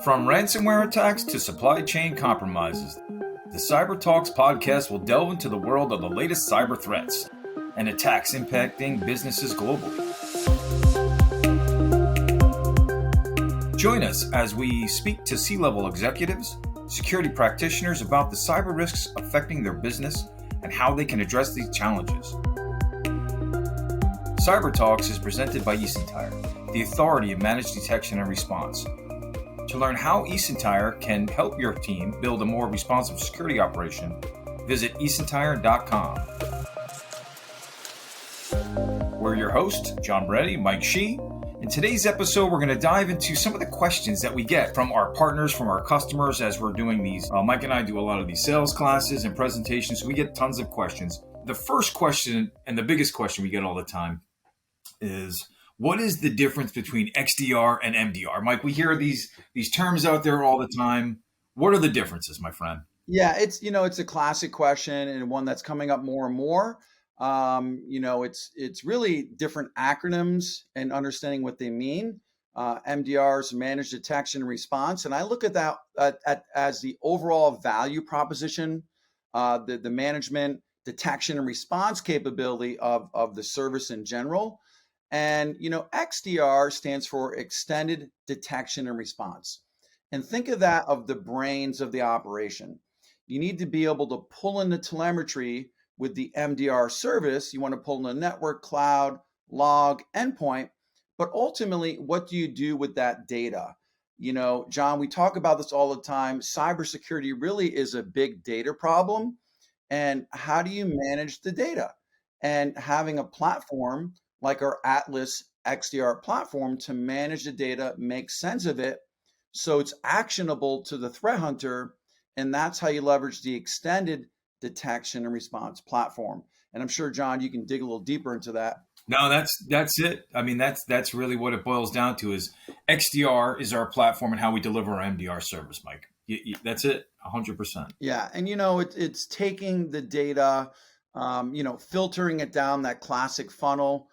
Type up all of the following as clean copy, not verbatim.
From ransomware attacks to supply chain compromises, the Cyber Talks podcast will delve into the world of the latest cyber threats and attacks impacting businesses globally. Join us as we speak to C-level executives, security practitioners about the cyber risks affecting their business and how they can address these challenges. Cyber Talks is presented by eSentire, the authority of managed detection and response. To learn how eSentire can help your team build a more responsive security operation, visit eSentire.com. We're your hosts, John Moretti, Mike Sci. In today's episode, we're going to dive into some of the questions that we get from our partners, from our customers as we're doing these. Mike and I do a lot of these sales classes and presentations, so we get tons of questions. The first question, and the biggest question we get all the time, is what is the difference between XDR and MDR? Mike, we hear these terms out there all the time. What are the differences, my friend? Yeah, it's a classic question and one that's coming up more and more. It's really different acronyms and understanding what they mean. MDR is managed detection and response, and I look at that as the overall value proposition, the management detection and response capability of the service in general. And, XDR stands for extended detection and response. And think of that of the brains of the operation. You need to be able to pull in the telemetry with the MDR service. You want to pull in the network, cloud, log, endpoint. But ultimately, what do you do with that data? John, we talk about this all the time. Cybersecurity really is a big data problem. And how do you manage the data? And having a platform like our Atlas XDR platform to manage the data, make sense of it, so it's actionable to the threat hunter, and that's how you leverage the extended detection and response platform. And I'm sure, John, you can dig a little deeper into that. No, that's it. I mean, that's really what it boils down to is XDR is our platform and how we deliver our MDR service, Mike. That's it, 100%. Yeah, and it's taking the data, filtering it down that classic funnel,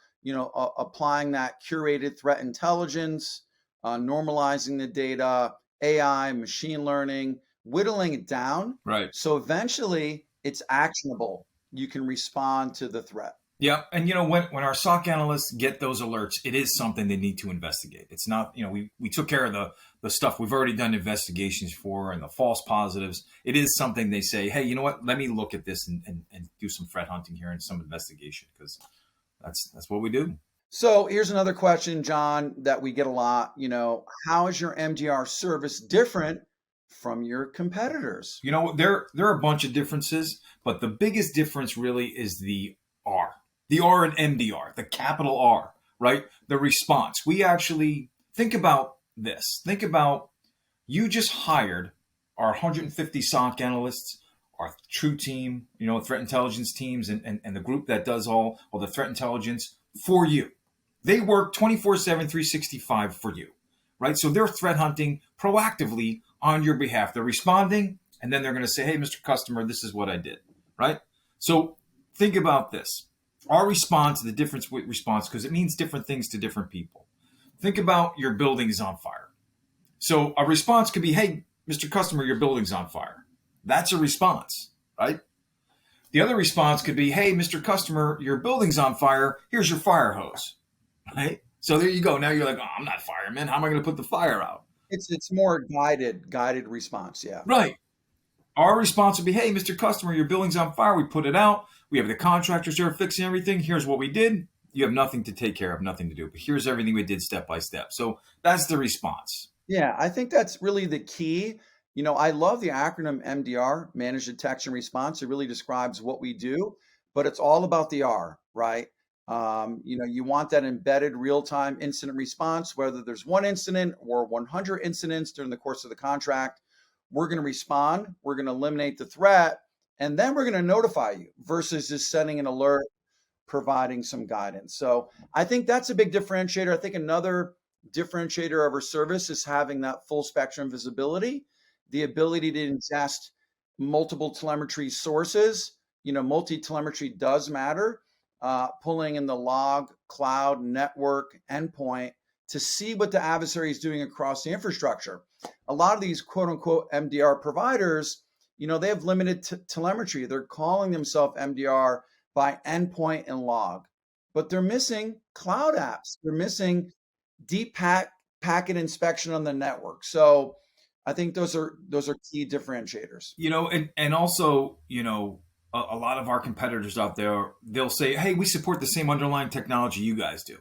applying that curated threat intelligence, normalizing the data, AI, machine learning, whittling it down. Right. So eventually it's actionable. You can respond to the threat. Yeah. And, when our SOC analysts get those alerts, it is something they need to investigate. It's not, we took care of the stuff we've already done investigations for and the false positives. It is something they say, hey, you know what? Let me look at this and do some threat hunting here and some investigation, because that's what we do. So here's another question, John, that we get a lot. How is your MDR service different from your competitors? There are a bunch of differences, but the biggest difference really is the R in MDR, the capital R, right? The response. We actually think about this. Think about you just hired our 150 SOC analysts, our true team, threat intelligence teams, and the group that does all the threat intelligence for you. They work 24/7, 365 for you, right? So they're threat hunting proactively on your behalf. They're responding, and then they're going to say, hey, Mr. Customer, this is what I did, right? So think about this. Our response, the difference with response, because it means different things to different people. Think about your building's on fire. So a response could be, hey, Mr. Customer, your building's on fire. That's a response, right? The other response could be, hey, Mr. Customer, your building's on fire. Here's your fire hose, right? So there you go. Now you're like, oh, I'm not fireman. How am I going to put the fire out? It's more guided response, yeah. Right. Our response would be, hey, Mr. Customer, your building's on fire. We put it out. We have the contractors there fixing everything. Here's what we did. You have nothing to take care of, nothing to do. But here's everything we did step by step. So that's the response. Yeah, I think that's really the key. I love the acronym MDR, Managed Detection Response. It really describes what we do, but it's all about the R, right? You want that embedded real-time incident response, whether there's one incident or 100 incidents during the course of the contract. We're going to respond, we're going to eliminate the threat, and then we're going to notify you versus just sending an alert, providing some guidance. So I think that's a big differentiator. I think another differentiator of our service is having that full spectrum visibility, the ability to ingest multiple telemetry sources. Multi-telemetry does matter. Pulling in the log, cloud, network, endpoint to see what the adversary is doing across the infrastructure. A lot of these quote unquote MDR providers, they have limited telemetry. They're calling themselves MDR by endpoint and log, but they're missing cloud apps. They're missing deep packet inspection on the network. So I think those are key differentiators. And also, a lot of our competitors out there, they'll say, hey, we support the same underlying technology you guys do.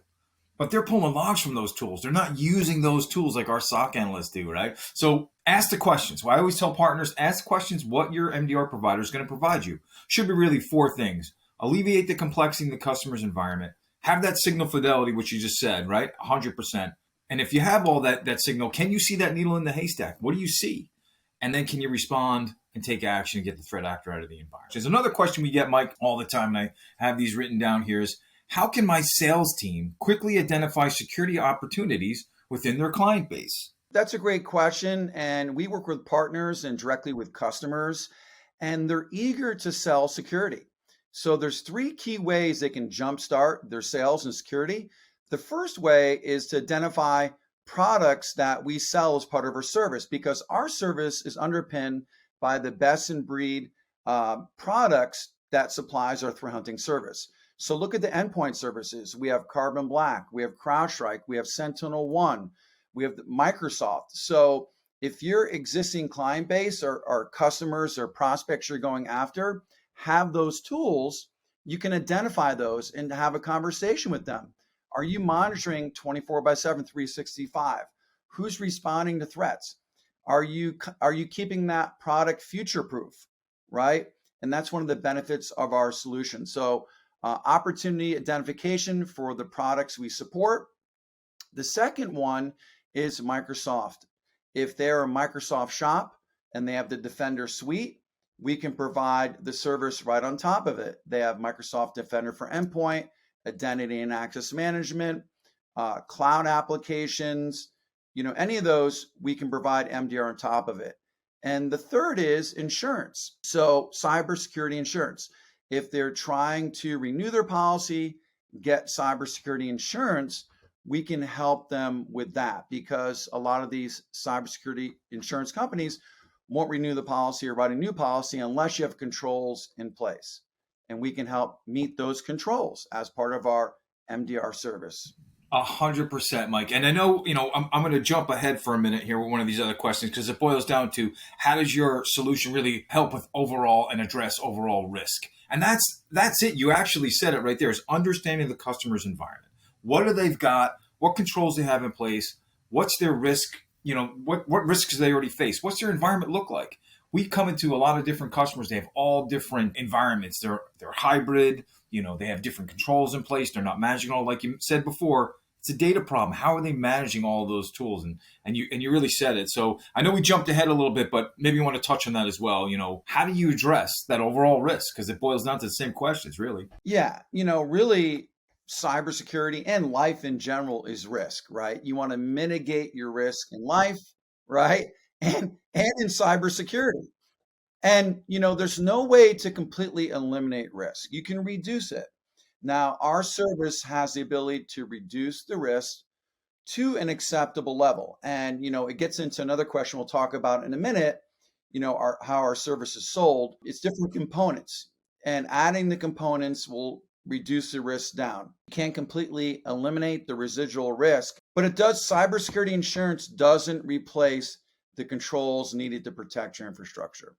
But they're pulling logs from those tools. They're not using those tools like our SOC analysts do, right? So ask the questions. Well, I always tell partners, ask questions what your MDR provider is going to provide you. Should be really 4 things. Alleviate the complexity in the customer's environment. Have that signal fidelity, which you just said, right? 100%. And if you have all that signal, can you see that needle in the haystack? What do you see? And then can you respond and take action and get the threat actor out of the environment? There's another question we get, Mike, all the time, and I have these written down here is, how can my sales team quickly identify security opportunities within their client base? That's a great question. And we work with partners and directly with customers, and they're eager to sell security. So there's 3 key ways they can jumpstart their sales and security. The first way is to identify products that we sell as part of our service, because our service is underpinned by the best in breed products that supplies our threat hunting service. So look at the endpoint services. We have Carbon Black, we have CrowdStrike, we have SentinelOne, we have Microsoft. So if your existing client base or customers or prospects you're going after have those tools, you can identify those and have a conversation with them. Are you monitoring 24/7, 365? Who's responding to threats? Are you keeping that product future proof, right? And that's one of the benefits of our solution. So opportunity identification for the products we support. The second one is Microsoft. If they're a Microsoft shop and they have the Defender suite, we can provide the service right on top of it. They have Microsoft Defender for endpoint, identity and access management, cloud applications, any of those, we can provide MDR on top of it. And the third is insurance. So cybersecurity insurance. If they're trying to renew their policy, get cybersecurity insurance, we can help them with that, because a lot of these cybersecurity insurance companies won't renew the policy or write a new policy unless you have controls in place. And we can help meet those controls as part of our MDR service. 100%, Mike. And I know, I'm going to jump ahead for a minute here with one of these other questions, because it boils down to, how does your solution really help with overall and address overall risk? And that's it. You actually said it right there, is understanding the customer's environment. What do they've got? What controls they have in place? What's their risk? What risks they already face? What's their environment look like? We come into a lot of different customers. They have all different environments. They're hybrid. They have different controls in place. They're not managing all, like you said before. It's a data problem. How are they managing all of those tools? And you really said it. So I know we jumped ahead a little bit, but maybe you want to touch on that as well. How do you address that overall risk? Because it boils down to the same questions, really. Yeah, really, cybersecurity and life in general is risk, right? You want to mitigate your risk in life, right? And in cybersecurity. And, there's no way to completely eliminate risk. You can reduce it. Now, our service has the ability to reduce the risk to an acceptable level. And, it gets into another question we'll talk about in a minute, how our service is sold. It's different components, and adding the components will reduce the risk down. You can't completely eliminate the residual risk, but it does. Cybersecurity insurance doesn't replace the controls needed to protect your infrastructure.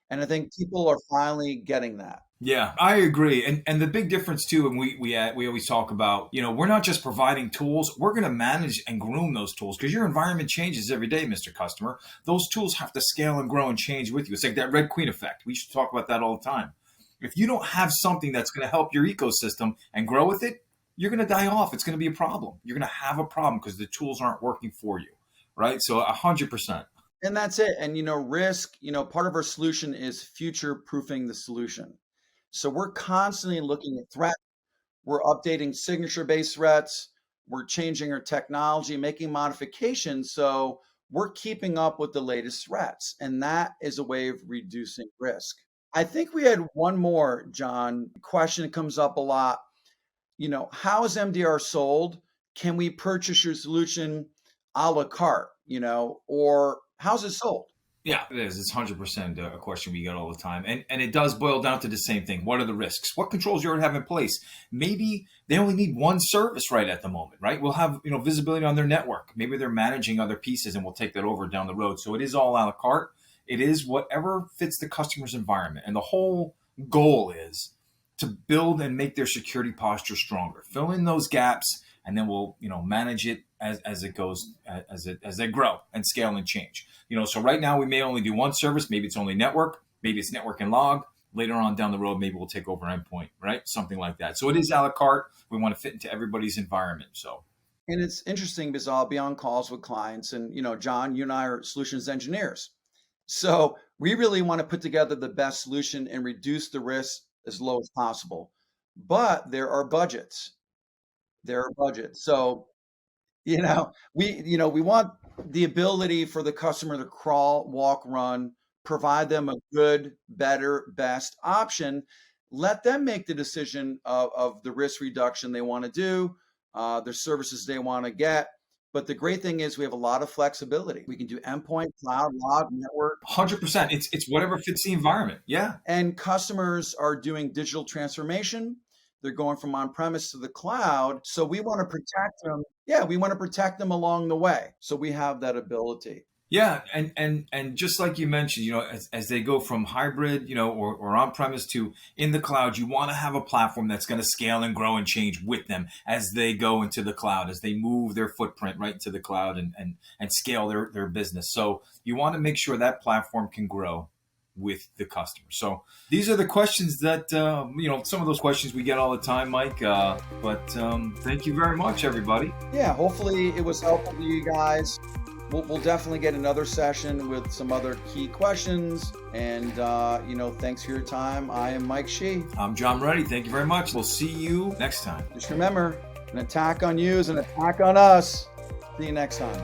And I think people are finally getting that. Yeah, I agree. And the big difference too, and we always talk about, we're not just providing tools, we're going to manage and groom those tools, because your environment changes every day, Mr. Customer. Those tools have to scale and grow and change with you. It's like that Red Queen effect. We should talk about that all the time. If you don't have something that's going to help your ecosystem and grow with it, you're going to die off. It's going to be a problem. You're going to have a problem because the tools aren't working for you, right? So 100%. And that's it. And, risk, part of our solution is future proofing the solution. So we're constantly looking at threats. We're updating signature-based threats. We're changing our technology, making modifications. So we're keeping up with the latest threats. And that is a way of reducing risk. I think we had one more, John, question that comes up a lot. How is MDR sold? can we purchase your solution a la carte, or how's it sold? Yeah, it is. It's 100% a question we get all the time. And it does boil down to the same thing. What are the risks? What controls you already have in place? Maybe they only need one service right at the moment, right? We'll have, visibility on their network. Maybe they're managing other pieces and we'll take that over down the road. So it is all a la carte. It is whatever fits the customer's environment. And the whole goal is to build and make their security posture stronger. Fill in those gaps, and then we'll manage it as it goes, as they grow and scale and change. So right now we may only do one service. Maybe it's only network. Maybe it's network and log. Later on down the road, maybe we'll take over endpoint, right? Something like that. So it is a la carte. We want to fit into everybody's environment. And it's interesting because I'll be on calls with clients, and John, you and I are solutions engineers. So we really want to put together the best solution and reduce the risk as low as possible. But there are budgets. So, we want the ability for the customer to crawl, walk, run, provide them a good, better, best option. Let them make the decision of the risk reduction they want to do, the services they want to get. But the great thing is we have a lot of flexibility. We can do endpoint, cloud, log, network. 100%. It's whatever fits the environment. Yeah. And customers are doing digital transformation. They're going from on-premise to the cloud. So we want to protect them. Yeah, we want to protect them along the way. So we have that ability. Yeah, and just like you mentioned, as they go from hybrid, or on-premise to in the cloud, you want to have a platform that's going to scale and grow and change with them as they go into the cloud, as they move their footprint right into the cloud and scale their business. So you want to make sure that platform can grow with the customer. So these are the questions that, some of those questions we get all the time, Mike. But thank you very much, everybody. Yeah, hopefully it was helpful to you guys. We'll definitely get another session with some other key questions. And, thanks for your time. I am Mike Sci. I'm John Moretti. Thank you very much. We'll see you next time. Just remember, an attack on you is an attack on us. See you next time.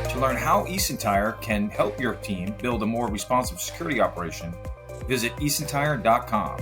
To learn how eSentire can help your team build a more responsive security operation, visit eSentire.com.